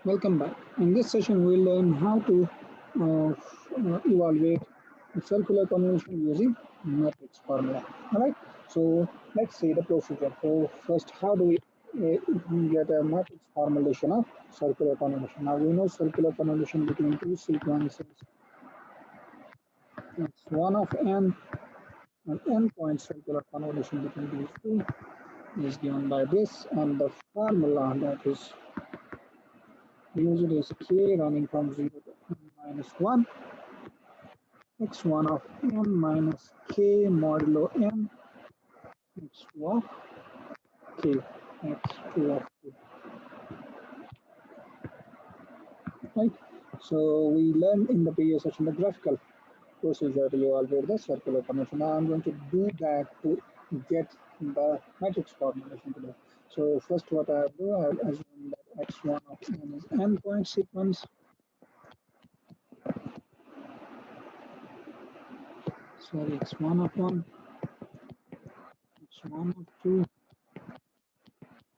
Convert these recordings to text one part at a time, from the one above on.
Welcome back. In this session, we'll learn how to evaluate circular convolution using matrix formula. All right. So let's see the procedure. So first, how do we get a matrix formulation of circular convolution? Now we know circular convolution between two sequences. It's one of n, an n-point circular convolution between these two is given by this, and the formula that is used is k running from 0 to n minus 1 x1 of n minus k modulo n x2 of k x2 of k. Right? So we learned in the previous session the graphical procedure to evaluate the circular convolution. Now I'm going to do that to get the matrix formulation today. So first what I'll do, I'll assume that x1 of n is n point sequence. Sorry, x1 of 1, x1 of 2,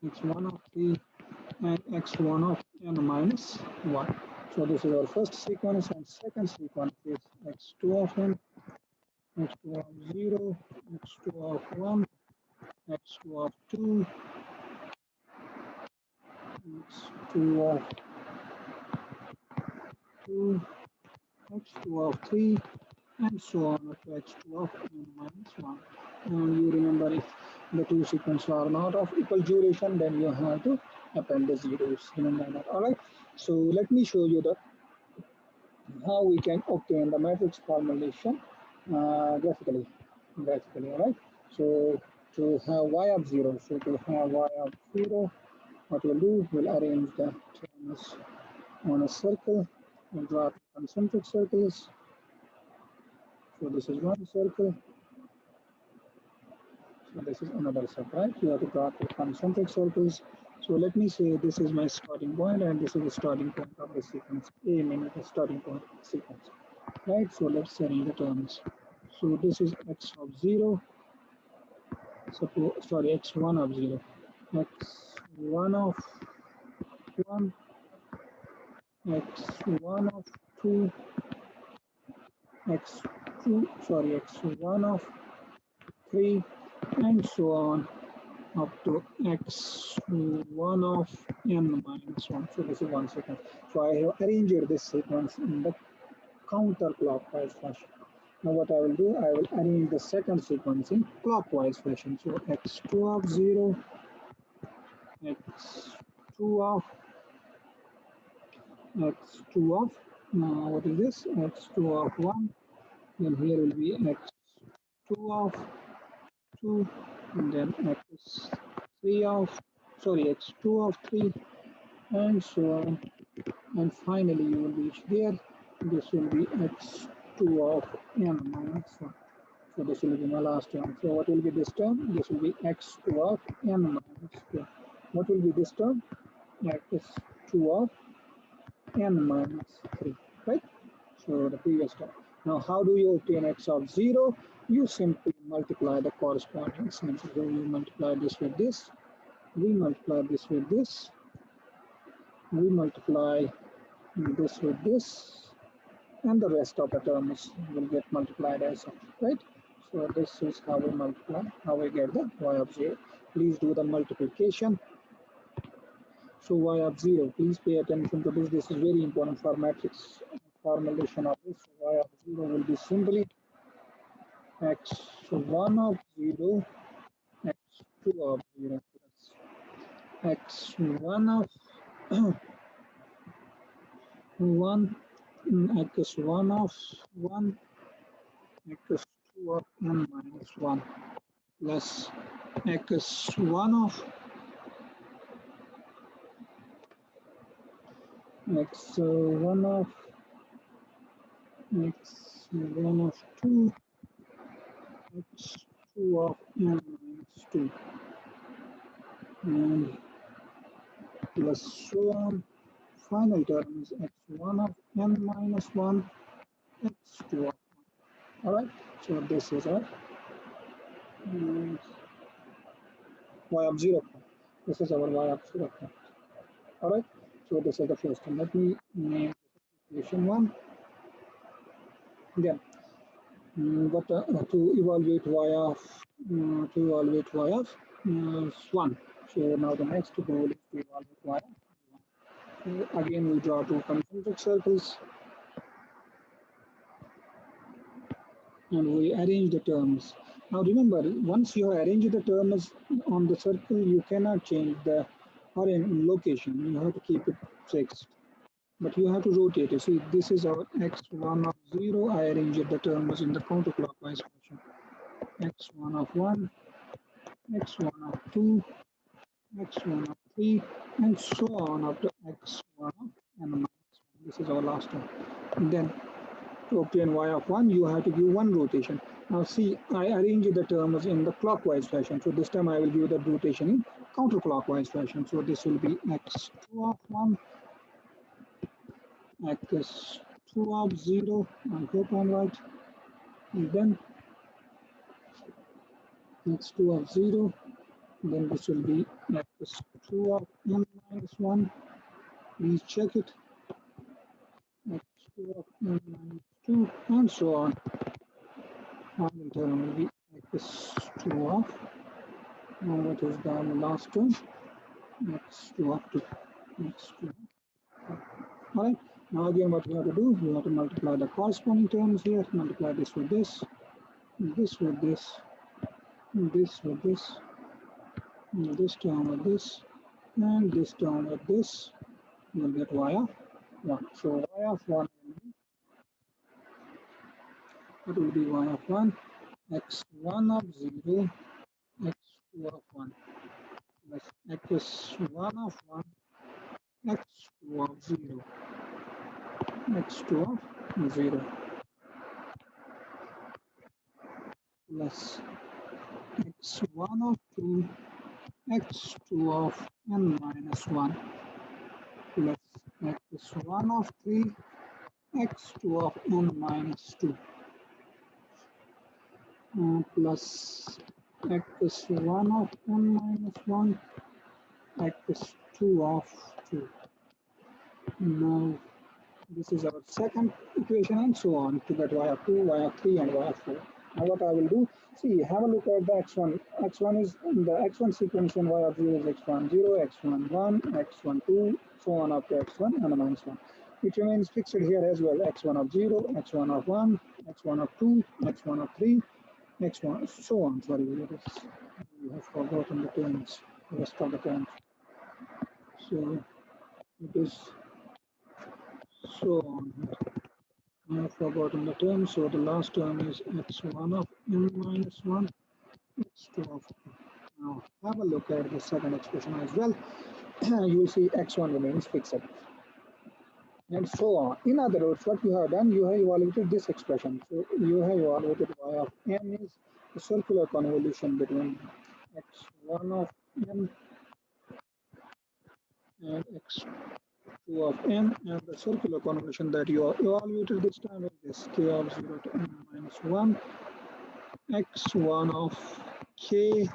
x1 of 3, and x1 of n minus 1. So this is our first sequence, and second sequence is x2 of n, x2 of 0, x2 of 1, x2 of 2, x2 of 2, x2 of 3, and so on up to x2 of n minus 1. And you remember, if the two sequences are not of equal duration, then you have to append the zeros. Remember that. All right. So let me show you the how we can obtain the matrix formulation graphically. All right. So to have y of 0, so to have y of 0, what we'll do, we'll arrange the terms on a circle. We'll draw concentric circles. So this is one circle. So this is another circle, right? You have to draw two concentric circles. So let me say this is my starting point, and this is the starting point of the sequence. A meaning the starting point of the sequence, right? So let's arrange the terms. So this is x of 0. Suppose, sorry, x1 of 0, x1 of 1, x1 of 2, x2, sorry, x1 of 3, and so on up to x1 of n minus 1. So this is one sequence. So I have arranged this sequence in the counterclockwise fashion. Now what I will do, I will arrange the second sequence in clockwise fashion. So x2 of 0, x2 of, x2 of, now what is this, x2 of 1, then here will be x2 of 2, and then x3 of, sorry, x2 of 3, and so on, and finally you will reach here. This will be x2 of n minus 1. So this will be my last term. So what will be this term? This will be x2 of n minus 2. What will be this term? x2 of n minus 3, right? So the previous term. Now how do you obtain x of 0? You simply multiply the corresponding signs. So you multiply this with this, we multiply this with this, we multiply this with this, and the rest of the terms will get multiplied as such, right? So this is how we multiply, how we get the y of 0. Please do the multiplication. So y of 0, please pay attention to this. This is very important for matrix formulation of this. So y of 0 will be simply x1 of 0, x2 of 0 plus x1 of 1, x1 of 1, x2 of n minus 1 plus x1 of x1 of x1 of 2, x2 of n minus 2, and plus so on. Final term is x1 of n minus 1, x2 of 1. All right. So this is our y of 0. This is our y of 0. All right. So this is the first one. Let me name equation 1. Then but to evaluate y of 1. So now the next goal is to evaluate y of 1. So again we draw two concentric circles and we arrange the terms. Now remember, once you have arranged the terms on the circle, you cannot change the location. You have to keep it fixed. But you have to rotate it. See, this is our x1 of 0. I arranged the terms in the counterclockwise fashion. x1 of 1, x1 of 2, x1 of 3, and so on up to x1 of n minus 1. This is our last term. And then to obtain y of 1, you have to give one rotation. Now see, I arrange the terms in the clockwise fashion. So this time I will give the rotation in counterclockwise fashion. So this will be x2 of 1, x2 of 0, I hope I'm right. And then x2 of 0, then this will be x2 of n minus 1. Please check it. x2 of n minus 2, and so on. Final term will be x2 of, what is the last term? x2 of 2. x2. Alright, now again what you have to do, you have to multiply the corresponding terms here, multiply this with this, this with this, this with this, this term with this, and this term with this. You will get y of 1. So y of 1 will be y of 1, x1 of 0, x2 of 1, plus x1 of 1, x2 of 0, x2 of 0, plus x1 of 2, x2 of n minus 1, plus x1 of 3, x2 of n minus 2, plus x1 of n minus 1, x2 of 2. Now this is our second equation, and so on to get y of 2, y of 3, and y of 4. Now what I will do, see, have a look at the x1. x1 is in the x1 sequence, and y of 0 is x1 0, x1 1, x1 2, so on up to x1 and minus 1. It remains fixed here as well, x1 of 0, x1 of 1, x1 of 2, x1 of 3, x1, so on. Sorry, we have forgotten the terms, the rest of the terms. So it is so on. I have forgotten the term, so the last term is x1 of n minus 1, x2 of 2. Now have a look at the second expression as well. You will see x1 remains fixed, and so on. In other words, what you have done, you have evaluated this expression. So you have evaluated y of n is the circular convolution between x1 of n and x2 of n, and the circular convolution that you have evaluated this time is this k of 0 to n minus 1, x1 of k,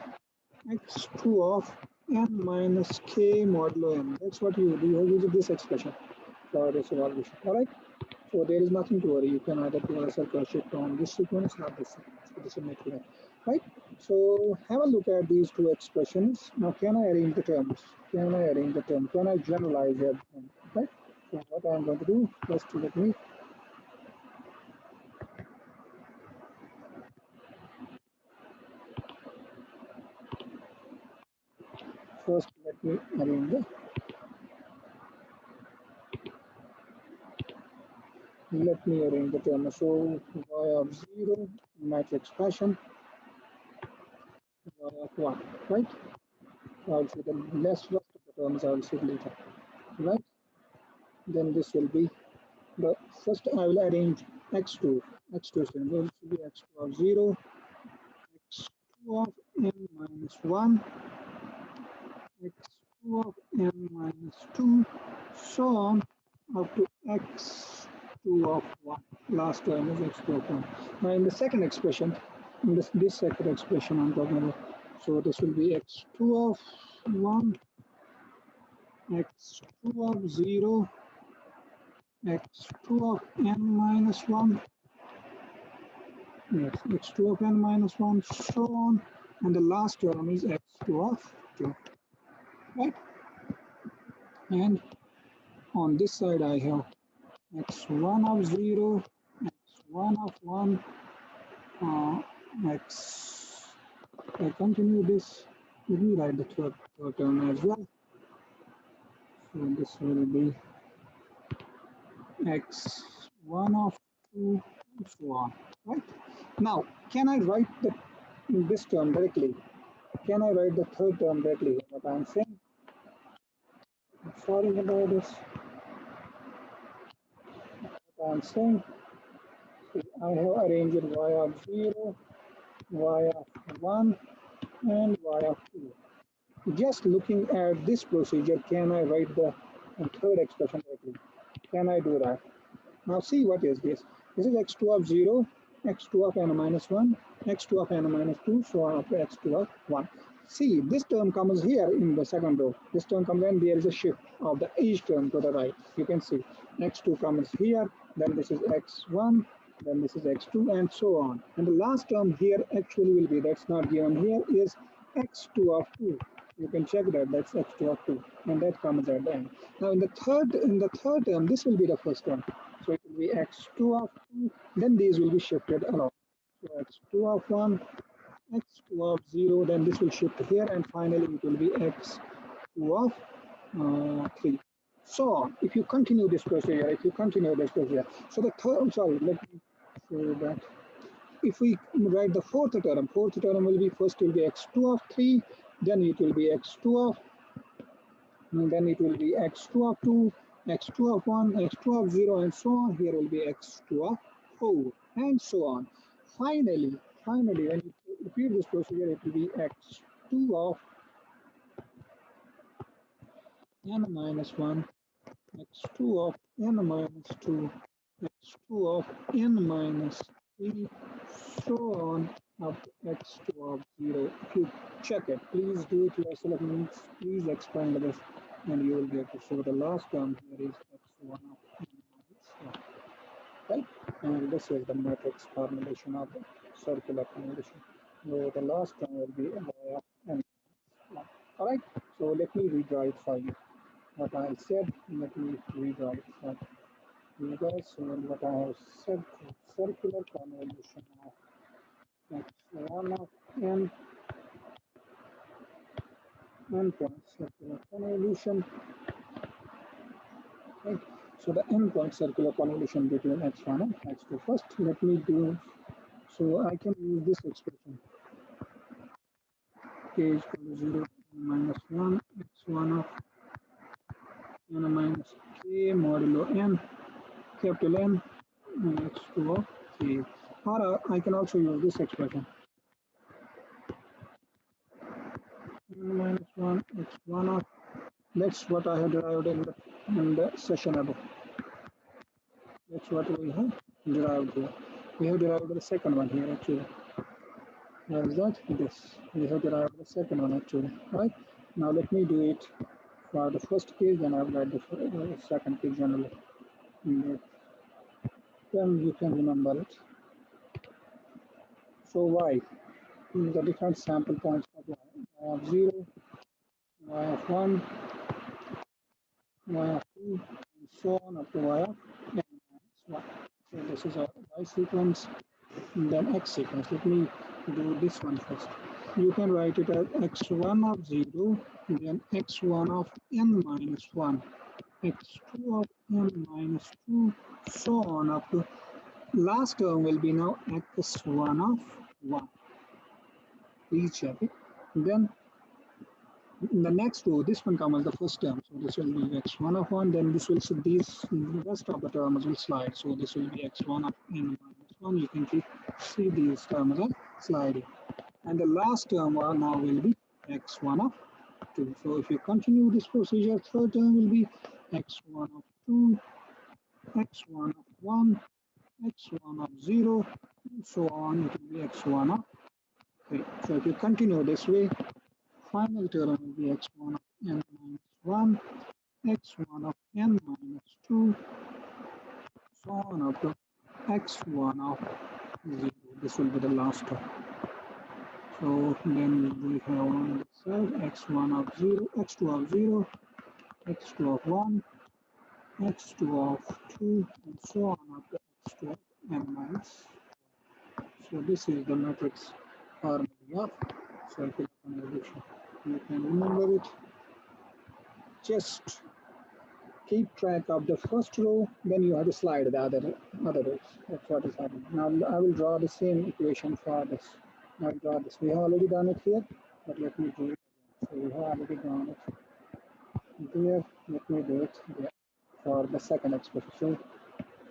x2 of n minus k modulo n. That's what you do. You have used this expression for this evaluation. Alright? So there is nothing to worry. You can either do a circular shift on this sequence or this sequence. So this is not clear. Right? So have a look at these two expressions. Now can I arrange the terms? Can I arrange the terms? Can I generalize everything? Right? So what I'm going to do, first let me arrange the terms. So y of 0 matrix fashion, y of 1, right? So I'll see the rest of the terms I will see later, right? Then this will be the first I will arrange x2. x2 symbol will be x2 of 0, x2 of n minus 1, x2 of n minus 2, so on up to x2 of 1. Last term is x2 of 1. Now in the second expression, in this second expression I'm talking about, so this will be x2 of 1, x2 of 0, x2 of n minus 1, yes, x2 of n minus 1, so on, and the last term is x2 of 2, right? And on this side I have x1 of 0, x1 of 1, I continue this, let me write the third term as well. So this will be x1 of 2 and so on, right? Now, can I write this term directly? Can I write the third term directly? What I'm saying? I'm sorry about this. What I'm saying, see, I have arranged y of 0, y of 1, and y of 2. Just looking at this procedure, can I write the third expression directly? Can I do that? Now see what is this. This is x2 of 0, x2 of n minus 1, x2 of n minus 2, so on up to x2 of 1. See, this term comes here in the second row. This term comes when there is a shift of the each term to the right. You can see x2 comes here, then this is x1, then this is x2, and so on. And the last term here actually will be, that's not given here, is x2 of 2. You can check that, that's x2 of 2, and that comes at the end. Now in the third term, this will be the first term. So it will be x2 of 2, then these will be shifted along. So x2 of 1, x2 of 0, then this will shift here, and finally it will be x2 of 3. So on. If you continue this procedure, so the third, sorry, let me show that. If we write the fourth term will be, first will be x2 of 3, then it will be x2 of, then it will be x2 of 2, x2 of 1, x2 of 0, and so on. Here will be x2 of 4, and so on. Finally, when you repeat this procedure, it will be x2 of n minus 1, x2 of n minus 2, x2 of n minus 3, so on up to x2 of 0. If you check it, please do it yourself, means please expand this, and you will get to show the last term here is x1 of n minus 1, right? And this is the matrix formulation of the circular convolution. So the last term will be y of n minus 1. All right, so let me redraw it for you. What I said, let me redraw it for you guys. So what I have said, circular convolution of x1 of n endpoint circular convolution. Right. So the endpoint circular convolution between x1 and x2. First, let me do, so I can use this expression. K is equal to 0 minus 1 x1 of n minus k modulo n, capital N, and x2 of k. Or I can also use this expression. N minus 1 x1 of, that's what I have derived in the session above. That's what we have derived here. We have derived the second one here actually. Where is that? This. We have derived the second one actually. Right? Now let me do it for the first case, then I will write the second case generally. Then you can remember it. So y, the different sample points of y of 0, y of 1, y of 2, and so on up to y of n minus 1. So this is our y sequence, and then x sequence. Let me do this one first. You can write it as x1 of 0, then x1 of n minus 1, x2 of n minus 2, so on up to last term will be now x1 of 1. Please check it. Then in the next row, this one comes as the first term. So this will be x1 of 1, then this will, so these, the rest of the terms will slide. So this will be x1 of n minus 1. You can see these terms are sliding. And the last term now will be x1 of 2. So if you continue this procedure, third term will be x1 of 2, x1 of 1, x1 of 0, and so on. It will be x1 of 3. So if you continue this way, final term will be x1 of n minus 1, x1 of n minus 2, so on up to x1 of 0. This will be the last one. So then we have on the side x1 of 0, x2 of 0, x2 of 1, x2 of 2, and so on up to x2 of n minus. So this is the matrix formula of circular convolution. You can remember it. Just keep track of the first row, then you have to slide the other rows. That's what is happening. Now I will draw the same equation for this. I'll draw this. We have already done it here, but let me do it. So we have already drawn it there. Let me do it there for the second expression.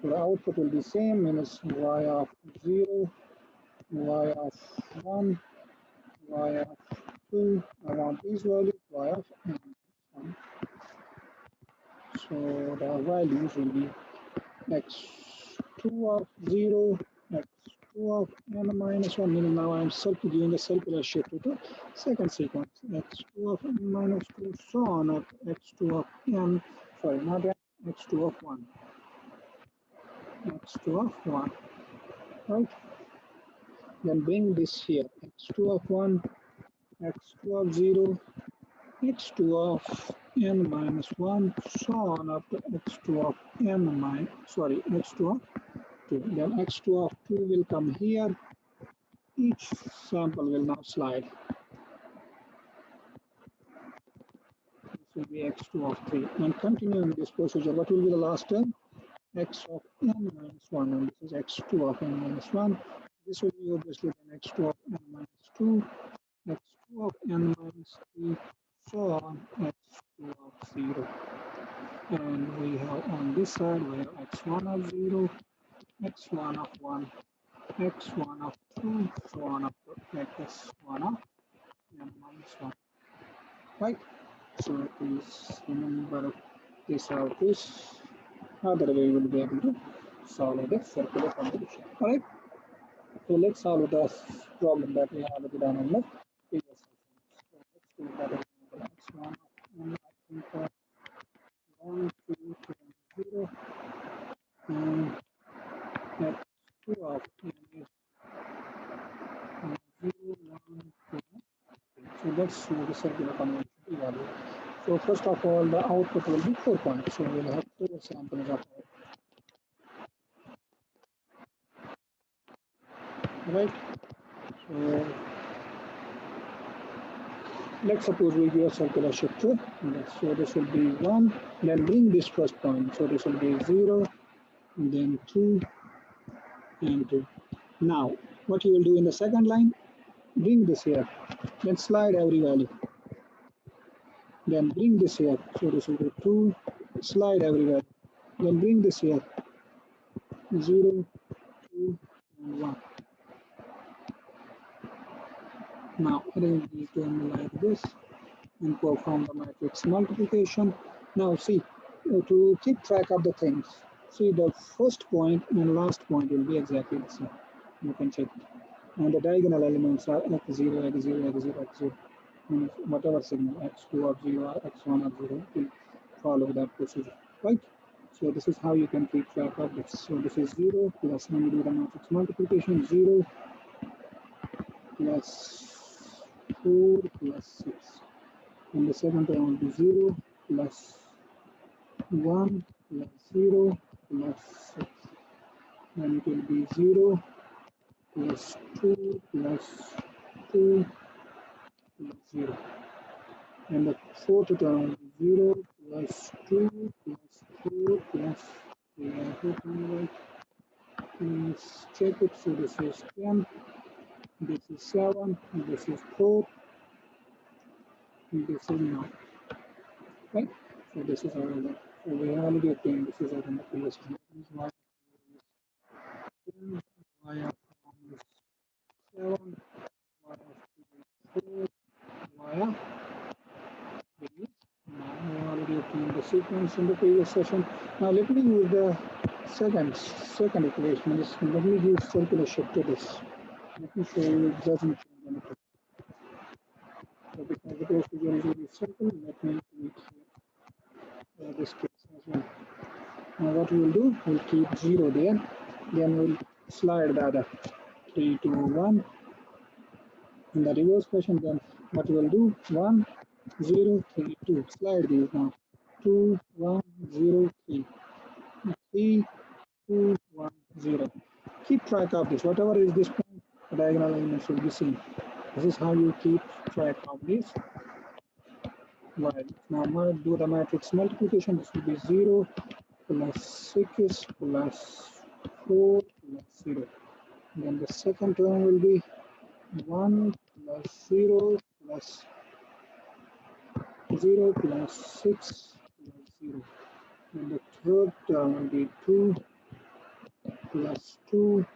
So the output will be same, minus y of 0, y of 1, y of 2. I want these values, y of n. So the values will be x2 of 0, x2 of n minus 1, meaning now I'm giving a circular shape to the second sequence, x2 of n minus 2, so on up x2 of n, sorry, not n, x2 of 1, x2 of 1, right? Then bring this here, x2 of 1, x2 of 0, x2 of n minus 1, so on up to x2 of n minus, sorry, x2 of 2. Then x2 of 2 will come here. Each sample will now slide. This will be x2 of 3. And continuing this procedure, what will be the last term? X of n minus 1, and this is x2 of n minus 1. This will be obviously then x2 of n minus 2, x2 of n minus 3, so on, x2 of 0. And we have on this side, we have x1 of 0, x1 of 1, x1 of 2, so on up to x1 of n minus 1. Right? So please remember this or this. Other way we will be able to solve the circular convolution. Alright? So let's solve the problem that we have already done on the previous session. So let's do that x1 of n, I think 1, 2, 3, 0, and x2 of n is 0, 1, 2. So let's do the circular convolution evaluate. So first of all, the output will be 4 points. So we'll have 4 samples of output. Right? So let's suppose we give a circular shape to this. So this will be 1, then bring this first point. So this will be 0, then 2, and 2. Now, what you will do in the second line, bring this here, then slide every value. Then bring this here. So this will be 2, slide every value. Then bring this here, 0, 2, and 1. Now arrange these terms like this and perform the matrix multiplication. Now see, to keep track of the things, see the first point and last point will be exactly the same. You can check it. And the diagonal elements are x0, x0, x0, x0. Means whatever signal, x2 of 0 or x1 of 0 will follow that procedure, right? So this is how you can keep track of this. So this is 0 plus, when you do the matrix multiplication, 0 plus 4 plus 6. And the second term will be 0 plus 1 plus 0 plus 6. And it will be 0 plus 2 plus 2 plus 0. And the fourth term will be 0 plus 2 plus 4 plus 3. I hope I'm right. Please check it. So this is 10, this is 7, this is 4, and this is 9. Right? So this is our result. So we have already obtained this is in the previous one. This is y of 10, y of 1 is 7, y of 2 is 4, y of 3 is 9. We have already obtained the sequence in the previous session. Now let me use the second equation. Let me use circular shape to this. Let me show you it doesn't change anything. So because the procedure is really simple, let me do it here. for this case as well. Now what we'll do, we'll keep 0 there, then we'll slide the other 3, 2, 1 in the reverse fashion. Then what we'll do, 1, 0, 3, 2. Slide these now. 2, 1, 0, 3. 3, 2, 1, 0. Keep track of this. Whatever is this point, the diagonal elements will be same. This is how you keep track of this. Right. Now do the matrix multiplication. This will be 0 plus 6 plus 4 plus 0. Then the second term will be 1 plus 0 plus 0 plus 6 plus 0. Then the third term will be 2 plus 2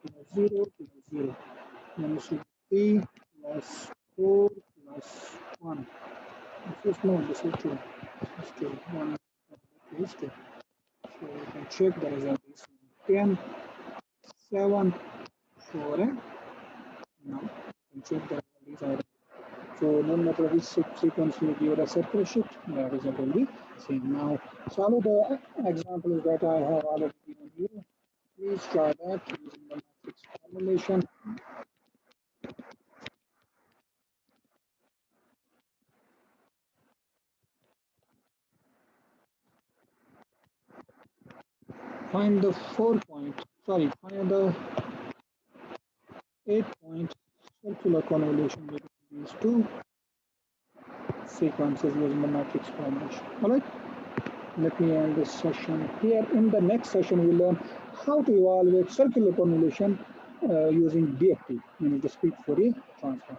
plus 0 plus 0. Then this will be 3 plus 4 plus 1. This is no, this is 2. This is 2. 1 is 2. So you can check the result is 10, 7, 4, and now you can check the result. So no matter which sequence you give a circle shift, the result will be same. Now follow the examples that I have already given you. Please try that using the matrix formulation. Find the 4-point, find the 8-point circular convolution between these two sequences using the matrix formulation. Alright, let me end this session here. In the next session, we'll learn how to evaluate circular convolution using DFT, meaning discrete Fourier transform.